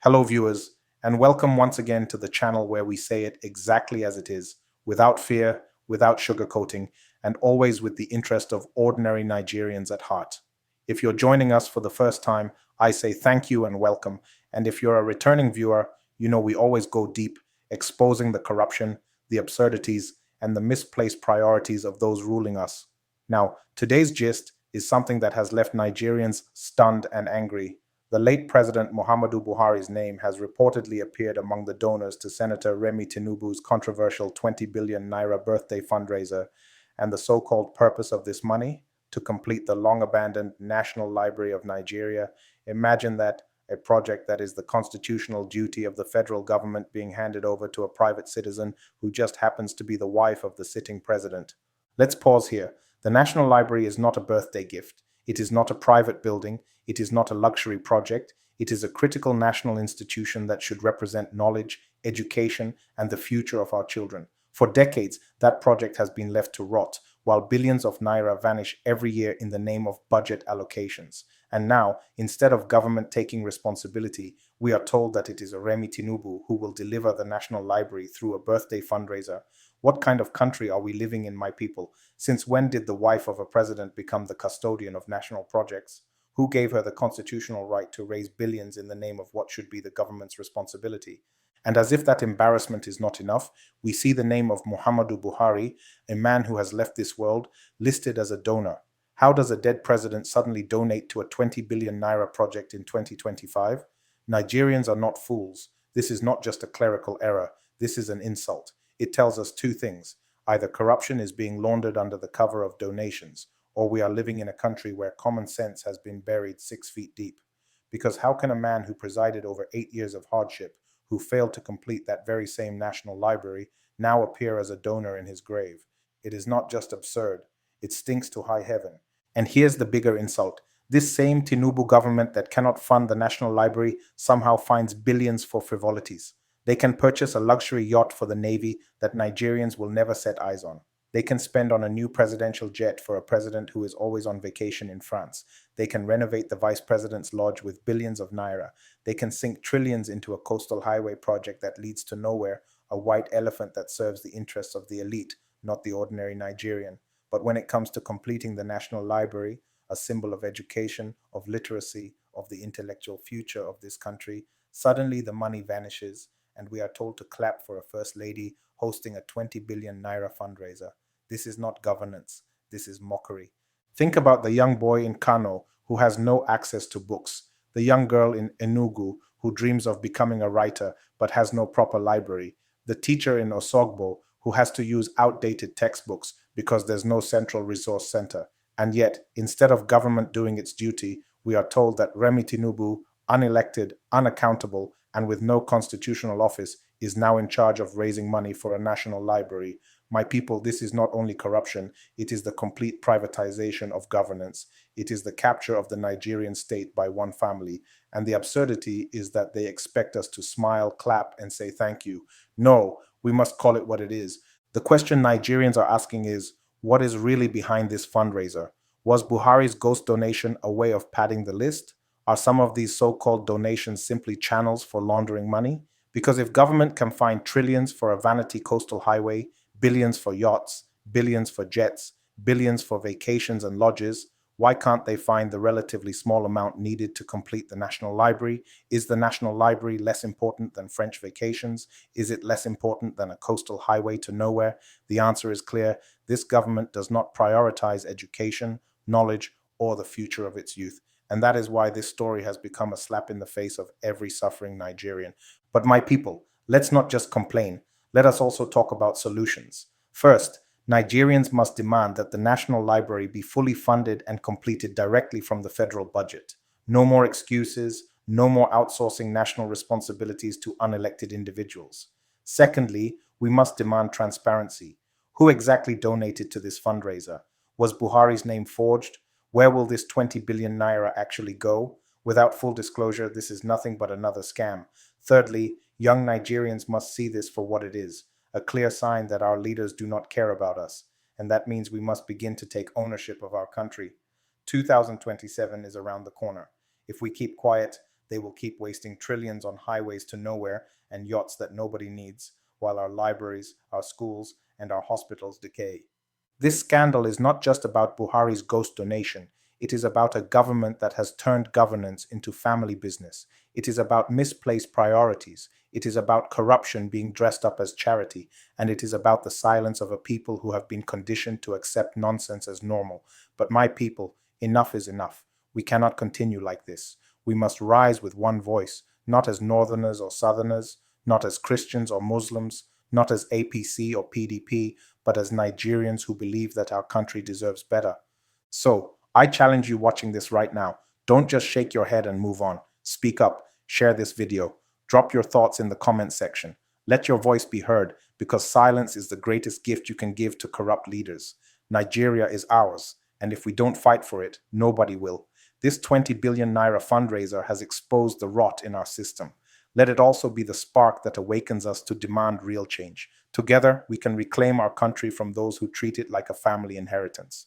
Hello, viewers, and welcome once again to the channel where we say it exactly as it is, without fear, without sugarcoating, and always with the interest of ordinary Nigerians at heart. If you're joining us for the first time, I say thank you and welcome. And if you're a returning viewer, you know we always go deep, exposing the corruption, the absurdities, and the misplaced priorities of those ruling us. Now, today's gist is something that has left Nigerians stunned and angry. The late President Muhammadu Buhari's name has reportedly appeared among the donors to Senator Remi Tinubu's controversial 20 billion naira birthday fundraiser, and the so-called purpose of this money? To complete the long-abandoned National Library of Nigeria. Imagine that, a project that is the constitutional duty of the federal government being handed over to a private citizen who just happens to be the wife of the sitting president. Let's pause here. The National Library is not a birthday gift. It is not a private building. It is not a luxury project. It is a critical national institution that should represent knowledge, education, and the future of our children. For decades, that project has been left to rot, while billions of naira vanish every year in the name of budget allocations. And now, instead of government taking responsibility, we are told that it is Remi Tinubu who will deliver the National Library through a birthday fundraiser. What kind of country are we living in, my people? Since when did the wife of a president become the custodian of national projects? Who gave her the constitutional right to raise billions in the name of what should be the government's responsibility? And as if that embarrassment is not enough, we see the name of Muhammadu Buhari, a man who has left this world, listed as a donor. How does a dead president suddenly donate to a 20 billion naira project in 2025? Nigerians are not fools. This is not just a clerical error. This is an insult. It tells us two things. Either corruption is being laundered under the cover of donations, or we are living in a country where common sense has been buried 6 feet deep. Because how can a man who presided over 8 years of hardship, who failed to complete that very same National Library, now appear as a donor in his grave? It is not just absurd, it stinks to high heaven. And here's the bigger insult. This same Tinubu government that cannot fund the National Library somehow finds billions for frivolities. They can purchase a luxury yacht for the Navy that Nigerians will never set eyes on. They can spend on a new presidential jet for a president who is always on vacation in France. They can renovate the vice president's lodge with billions of naira. They can sink trillions into a coastal highway project that leads to nowhere, a white elephant that serves the interests of the elite, not the ordinary Nigerian. But when it comes to completing the National Library, a symbol of education, of literacy, of the intellectual future of this country, suddenly the money vanishes, and we are told to clap for a First Lady hosting a 20 billion naira fundraiser. This is not governance. This is mockery. Think about the young boy in Kano who has no access to books, the young girl in Enugu who dreams of becoming a writer but has no proper library, the teacher in Osogbo who has to use outdated textbooks because there's no central resource center. And yet, instead of government doing its duty, we are told that Remi Tinubu, unelected, unaccountable, and with no constitutional office, is now in charge of raising money for a national library. My people, this is not only corruption, it is the complete privatization of governance. It is the capture of the Nigerian state by one family. And the absurdity is that they expect us to smile, clap, and say thank you. No, we must call it what it is. The question Nigerians are asking is, what is really behind this fundraiser? Was Buhari's ghost donation a way of padding the list? Are some of these so-called donations simply channels for laundering money? Because if government can find trillions for a vanity coastal highway, billions for yachts, billions for jets, billions for vacations and lodges, why can't they find the relatively small amount needed to complete the National Library? Is the National Library less important than French vacations? Is it less important than a coastal highway to nowhere? The answer is clear. This government does not prioritize education, knowledge, or the future of its youth. And that is why this story has become a slap in the face of every suffering Nigerian. But my people, let's not just complain. Let us also talk about solutions. First, Nigerians must demand that the National Library be fully funded and completed directly from the federal budget. No more excuses, no more outsourcing national responsibilities to unelected individuals. Secondly, we must demand transparency. Who exactly donated to this fundraiser? Was Buhari's name forged? Where will this 20 billion naira actually go? Without full disclosure, this is nothing but another scam. Thirdly, young Nigerians must see this for what it is, a clear sign that our leaders do not care about us, and that means we must begin to take ownership of our country. 2027 is around the corner. If we keep quiet, They will keep wasting trillions on highways to nowhere and yachts that nobody needs, while our libraries, our schools, and our hospitals decay. This scandal is not just about Buhari's ghost donation. It is about a government that has turned governance into family business. It is about misplaced priorities. It is about corruption being dressed up as charity. And it is about the silence of a people who have been conditioned to accept nonsense as normal. But my people, enough is enough. We cannot continue like this. We must rise with one voice, not as Northerners or Southerners, not as Christians or Muslims, not as APC or PDP, but as Nigerians who believe that our country deserves better. So, I challenge you watching this right now. Don't just shake your head and move on. Speak up, share this video, drop your thoughts in the comment section. Let your voice be heard, because silence is the greatest gift you can give to corrupt leaders. Nigeria is ours, and if we don't fight for it, nobody will. This 20 billion naira fundraiser has exposed the rot in our system. Let it also be the spark that awakens us to demand real change. Together, we can reclaim our country from those who treat it like a family inheritance.